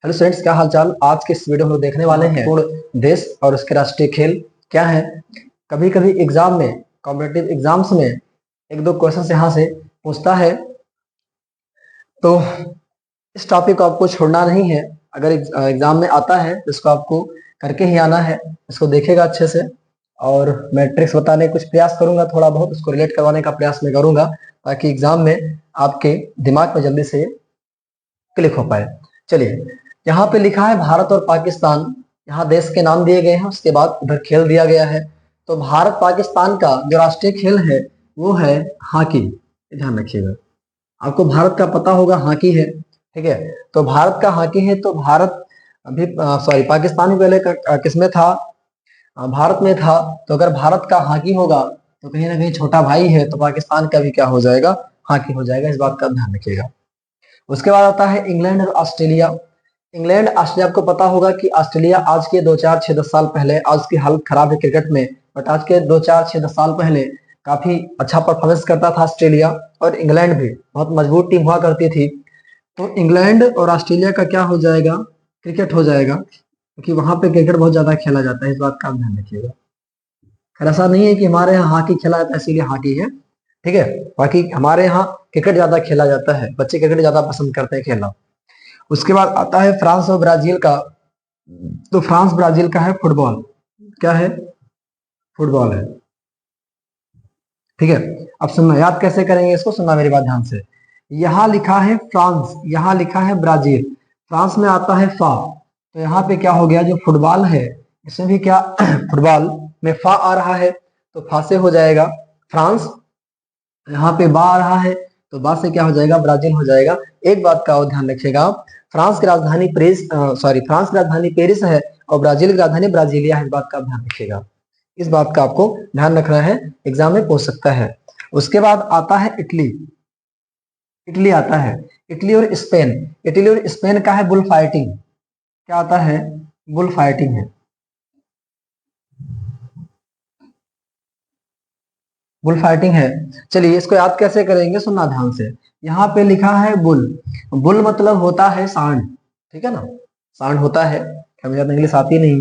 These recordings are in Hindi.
हेलो स्टूडेंट्स, क्या हाल चाल। आज के इस वीडियो में हम देखने वाले हैं पूर्ण देश और उसके राष्ट्रीय खेल क्या है। कभी कभी एग्जाम में, कॉम्पिटिटिव एग्जाम्स में एक दो क्वेश्चन यहाँ से पूछता है, तो इस टॉपिक को आपको छोड़ना नहीं है। अगर एग्जाम में आता है तो इसको आपको करके ही आना है। इसको देखेगा अच्छे से और मैं ट्रिक्स बताने का कुछ प्रयास करूंगा, थोड़ा बहुत उसको रिलेट करवाने का प्रयास मैं करूंगा ताकि एग्जाम में आपके दिमाग में जल्दी से क्लिक हो पाए। चलिए, यहाँ पे लिखा है भारत और पाकिस्तान, यहाँ देश के नाम दिए गए हैं, उसके बाद उधर खेल दिया गया है। तो भारत पाकिस्तान का जो राष्ट्रीय खेल है वो है हॉकी। ध्यान रखिएगा, आपको भारत का पता होगा हॉकी है, ठीक है। तो भारत का हॉकी है, तो भारत अभी पाकिस्तान भी पहले किसमें था, भारत में था। तो अगर भारत का हॉकी होगा तो कहीं ना कहीं छोटा भाई है, तो पाकिस्तान का भी क्या हो जाएगा, हॉकी हो जाएगा। इस बात का ध्यान रखिएगा। उसके बाद आता है इंग्लैंड और ऑस्ट्रेलिया। इंग्लैंड ऑस्ट्रेलिया, आपको पता होगा कि ऑस्ट्रेलिया आज के 2-4-6-10 साल पहले, आज उसकी हालत खराब है क्रिकेट में, बट आज के 2-4-6-10 साल पहले काफी अच्छा परफॉर्मेंस करता था ऑस्ट्रेलिया। और इंग्लैंड भी बहुत मजबूत टीम हुआ करती थी। तो इंग्लैंड और ऑस्ट्रेलिया का क्या हो जाएगा, क्रिकेट हो जाएगा, क्योंकि वहां पे क्रिकेट बहुत ज्यादा खेला जाता है। इस बात का आप ध्यान रखिएगा। खैर ऐसा नहीं है कि हमारे यहाँ हॉकी खेला जाता है इसीलिए हॉकी है, ठीक है। बाकी हमारे यहाँ क्रिकेट ज्यादा खेला जाता है, बच्चे क्रिकेट ज्यादा पसंद करते हैं खेलना। उसके बाद आता है फ्रांस और ब्राजील का। तो फ्रांस ब्राजील का है फुटबॉल, क्या है, फुटबॉल है, ठीक है। अब सुनना, याद कैसे करेंगे इसको, सुनना मेरी बात ध्यान से। यहाँ लिखा है फ्रांस, यहाँ लिखा है ब्राजील, फ्रांस में आता है फा। तो यहाँ पे क्या हो गया, जो फुटबॉल है इसमें भी क्या फुटबॉल में फा आ रहा है, तो फा से हो जाएगा फ्रांस। यहाँ पे बा आ रहा है, तो बा से क्या हो जाएगा, ब्राजील हो जाएगा। एक बात का और ध्यान रखिएगा, फ्रांस की राजधानी फ्रांस की राजधानी पेरिस है और ब्राजील की राजधानी ब्राजीलिया है। इस बात का ध्यान रखिएगा, इस बात का आपको ध्यान रखना है, एग्जाम में पूछ सकता है। उसके बाद आता है इटली, इटली आता है। इटली और स्पेन, इटली और स्पेन का है बुल फाइटिंग, क्या आता है, बुल फाइटिंग है, बुल फाइटिंग है। चलिए इसको याद कैसे करेंगे, सुनना ध्यान से। यहाँ पे लिखा है बुल, बुल मतलब होता है सांड, ठीक है ना, सांड होता है। हमें ज्यादा इंग्लिश आती नहीं,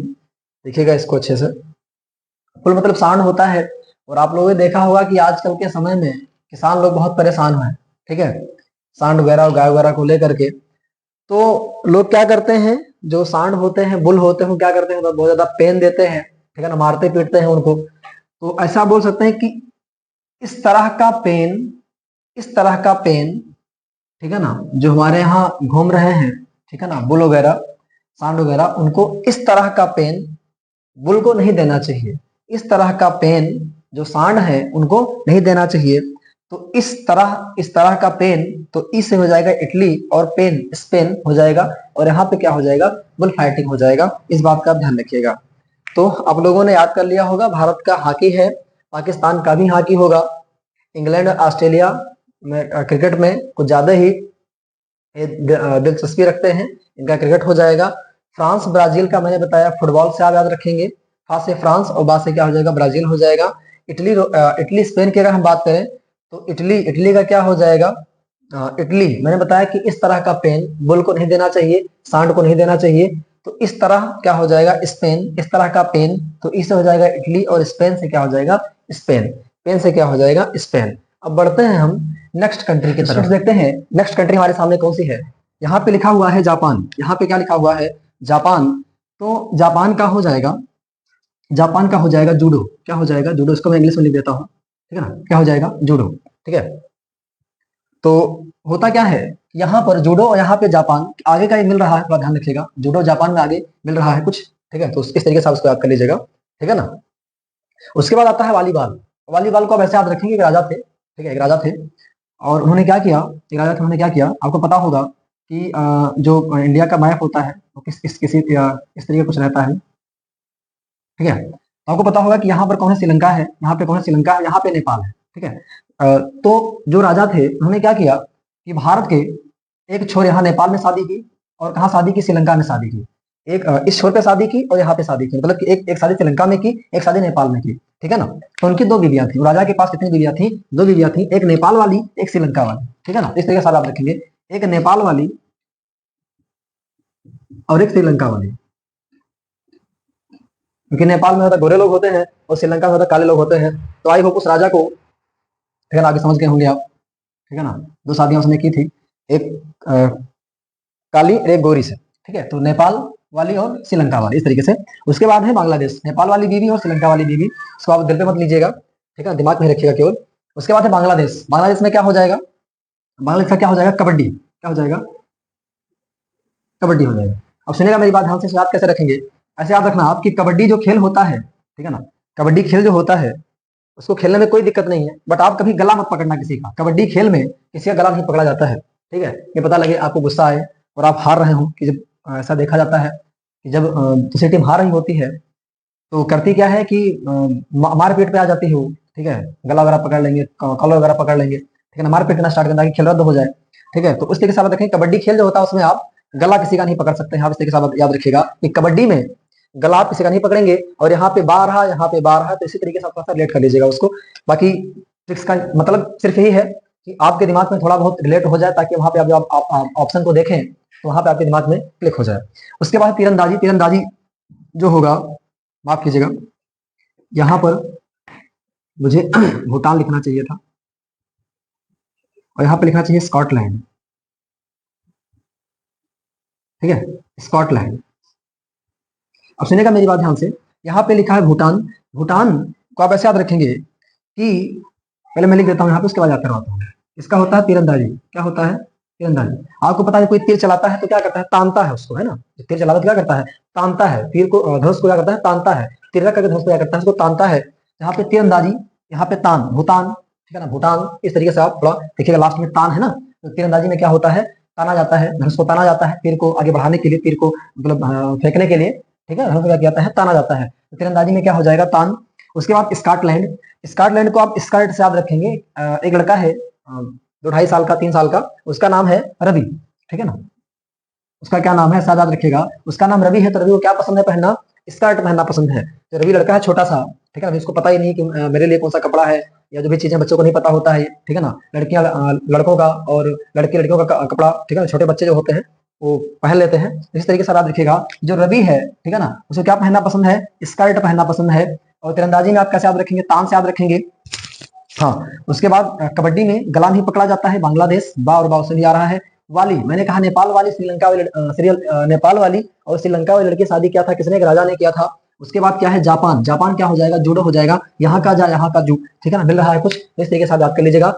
देखिएगा इसको अच्छे से। बुल मतलब सांड होता है। और आप लोगों ने देखा होगा कि आजकल के समय में किसान लोग बहुत परेशान हैं, ठीक है, सांड वगैरह गाय वगैरह को लेकर के। तो लोग क्या करते हैं, जो सांड होते हैं, बुल होते हैं, क्या करते हैं, तो बहुत ज्यादा पेन देते हैं, ठीक है ना, मारते पीटते हैं उनको। तो ऐसा बोल सकते हैं कि इस तरह का पेन, इस तरह का पेन, ठीक है ना, जो हमारे यहाँ घूम रहे हैं, ठीक है ना, बुल वगैरह सांड वगैरह, उनको इस तरह का पेन बुल को नहीं देना चाहिए। इस तरह का पेन जो सांड है उनको नहीं देना चाहिए। तो इस तरह का पेन, तो ई से हो जाएगा इटली और पेन स्पेन हो जाएगा। और यहाँ पे क्या हो जाएगा, बुल फाइटिंग हो जाएगा। इस बात का आप ध्यान रखिएगा। तो आप लोगों ने याद कर लिया होगा, भारत का हॉकी है, पाकिस्तान का भी हॉकी होगा। इंग्लैंड और ऑस्ट्रेलिया में क्रिकेट में कुछ ज्यादा ही दिलचस्पी रखते हैं, इनका क्रिकेट हो जाएगा। फ्रांस ब्राजील का मैंने बताया, फुटबॉल से आप याद रखेंगे, फा से फ्रांस और बा से क्या हो जाएगा, ब्राजील हो जाएगा। इटली स्पेन की अगर हम बात करें तो इटली का क्या हो जाएगा, इटली मैंने बताया कि इस तरह का पेन बुल को नहीं देना चाहिए, सांड को नहीं देना चाहिए। तो इस तरह क्या हो जाएगा, स्पेन, इस तरह का पेन, तो इससे हो जाएगा इटली और स्पेन से क्या हो जाएगा, स्पेन, पेन से क्या हो जाएगा, स्पेन। अब बढ़ते हैं हम नेक्स्ट कंट्री की तरफ, देखते हैं नेक्स्ट कंट्री हमारे सामने कौन सी है। यहाँ पे लिखा हुआ है जापान, यहाँ पे क्या लिखा हुआ है, जापान। तो जापान का हो जाएगा, जापान का हो जाएगा जूडो, क्या हो जाएगा, जूडो। इसको मैं इंग्लिश में लिख देता हूँ, ठीक है ना, क्या हो जाएगा, जूडो, ठीक है। तो होता क्या है, यहाँ पर जूडो और यहाँ पे जापान आगे का ही मिल रहा है, थोड़ा ध्यान रखिएगा, जूडो जापान में आगे मिल रहा है कुछ, ठीक है। तो इस तरीके से आप उसको याद कर लीजिएगा, ठीक है ना। उसके बाद आता है वॉलीबॉल। वॉलीबॉल को आप ऐसे याद रखेंगे, एक राजा थे, ठीक है, एक राजा थे और उन्होंने क्या किया, एक राजा थे, उन्होंने क्या किया, आपको पता होगा कि जो इंडिया का मैप होता है वो किसी इस तरीके कुछ रहता है, ठीक है। तो आपको पता होगा कि यहाँ पर कौन है, श्रीलंका है, यहाँ पे कौन है, श्रीलंका है, यहाँ पे नेपाल है, ठीक है। तो जो राजा थे उन्होंने क्या किया कि भारत के एक छोर यहाँ नेपाल में शादी की और कहाँ शादी की, श्रीलंका में शादी की। एक इस छोर पे शादी की और यहाँ पे शादी की, मतलब कि एक शादी श्रीलंका में की, एक शादी नेपाल में की, ठीक है ना। तो उनकी दो बीवियां थी, राजा के पास कितनी बीवियां थी, दो बीवियां थी, एक नेपाल वाली, एक श्रीलंका वाली, ठीक है ना। इस तरीके से आप रखेंगे, एक नेपाल वाली और एक श्रीलंका वाली, क्योंकि नेपाल में ज्यादा गोरे लोग होते हैं और श्रीलंका में ज्यादा काले लोग होते हैं। तो आई होप उस राजा को, ठीक है ना, आगे समझ गए होंगे आप, ठीक है ना। दो शादियां उसने की थी, एक काली और एक गोरी से, ठीक है। तो नेपाल वाली और श्रीलंका वाली, इस तरीके से। उसके बाद है बांग्लादेश, नेपाल वाली बीवी और श्रीलंका वाली बीवी, इसको आप दिल पे मत लीजिएगा, ठीक है, दिमाग में रखिएगा केवल। उसके बाद है बांग्लादेश, बांग्लादेश में क्या हो जाएगा, बांग्लादेश का क्या हो जाएगा, कबड्डी, क्या हो जाएगा, कबड्डी हो जाएगा। अब सुनिएगा मेरी बात ध्यान से, याद कैसे रखेंगे, ऐसे याद रखना आप कि कबड्डी जो खेल होता है, ठीक है ना, कबड्डी खेल जो होता है उसको खेलने में कोई दिक्कत नहीं है, बट आप कभी गला मत पकड़ना किसी का। कबड्डी खेल में किसी का गला नहीं पकड़ा जाता है, ठीक है। ये पता लगे आपको गुस्सा आए और आप हार रहे हो, कि जब ऐसा देखा जाता है कि जब दूसरी टीम हार रही होती है तो करती क्या है कि मारपीट पे आ जाती है वो, ठीक है, गला वगैरह पकड़ लेंगे, कॉलर वगैरह पकड़ लेंगे, ठीक है ना, मारपीट करना स्टार्ट करना ताकि खेल रद्द हो जाए, ठीक है। तो उस तरीके से आप देखें, कबड्डी खेल जो होता है उसमें आप गला किसी का नहीं पकड़ सकते हैं। आप इस तरीके से आप याद रखिएगा कि कबड्डी में गला आप किसी का नहीं पकड़ेंगे, और यहाँ पे बार रहा, यहाँ पे बार रहा, तो इसी तरीके से आप थोड़ा सा रिलेट कर लीजिएगा उसको। बाकी ट्रिक्स का मतलब सिर्फ यही है कि आपके दिमाग में थोड़ा बहुत रिलेट हो जाए, ताकि वहां पे आप जब ऑप्शन को देखें तो वहां पे आपके दिमाग में क्लिक हो जाए। उसके बाद तीरंदाजी, तीरंदाजी जो होगा, माफ कीजिएगा, यहाँ पर मुझे भूटान लिखना चाहिए था और यहाँ पे लिखना चाहिए स्कॉटलैंड, ठीक है, स्कॉटलैंड। अब सुनिएगा मेरी बात ध्यान से, यहाँ पे लिखा है भूटान, भूटान को आप ऐसे याद रखेंगे कि पहले मैं लिख देता हूँ यहाँ पे, उसके बाद याद करवाता हूँ। इसका होता है तीरंदाजी, क्या होता है, तीरंदाजी। आपको पता है कोई तीर चलाता है तो क्या करता है, तानता है उसको, है ना, तीर चलाता है तो क्या करता है, तानता है, तीर को, धनुष को क्या करता है, तानता है, तीर करके धनुष को क्या करता है, उसको तानता है। यहाँ पे तीरंदाजी, यहाँ पे तान, भूटान, ठीक है ना, भूटान। इस तरीके से आप थोड़ा देखिएगा, लास्ट में तान है ना, तो तीरंदाजी में क्या होता है, ताना जाता है, धनुष को ताना जाता है, तीर को आगे बढ़ाने के लिए, तीर को मतलब फेंकने के लिए, ठीक है, धनुष को क्या किया जाता है, ताना जाता है। तो तीरंदाजी में क्या हो जाएगा, तान। उसके बाद स्कॉटलैंड, स्कॉटलैंड को आप स्कॉट से याद रखेंगे। एक लड़का है 2-2.5 साल का, 3 साल का, उसका नाम है रवि, ठीक है ना, उसका क्या नाम है, शायद याद रखिएगा, उसका नाम रवि है। तो रवि को क्या पसंद है पहनना, स्कर्ट पहनना पसंद है। तो रवि लड़का है छोटा सा, ठीक है ना, इसको पता ही नहीं कि मेरे लिए कौन सा कपड़ा है, या जो भी चीजें बच्चों को नहीं पता होता है, ठीक है ना, लड़कियां लड़कों का और लड़के लड़कियों का कपड़ा, ठीक है ना, छोटे बच्चे जो होते हैं वो पहन लेते हैं। इस तरीके से याद रखिएगा, जो रवि है, ठीक है ना, उसे क्या पहनना पसंद है, स्कर्ट पहनना पसंद है। और तीरंदाजी में आप कैसे याद रखेंगे, तान से याद रखेंगे। हाँ, उसके बाद कबड्डी में गला नहीं पकड़ा जाता है, बांग्लादेश, बा और बाव से भी आ रहा है। वाली, मैंने कहा नेपाल वाली, श्रीलंका वाली, नेपाल वाली और श्रीलंका वाली लड़की शादी किया था किसने, एक राजा ने किया था। उसके बाद क्या है, जापान, जापान क्या हो जाएगा, जूडो हो जाएगा, यहाँ का जा यहाँ का जू, ठीक है ना, मिल रहा है कुछ, इस तरीके से याद कर लीजिएगा।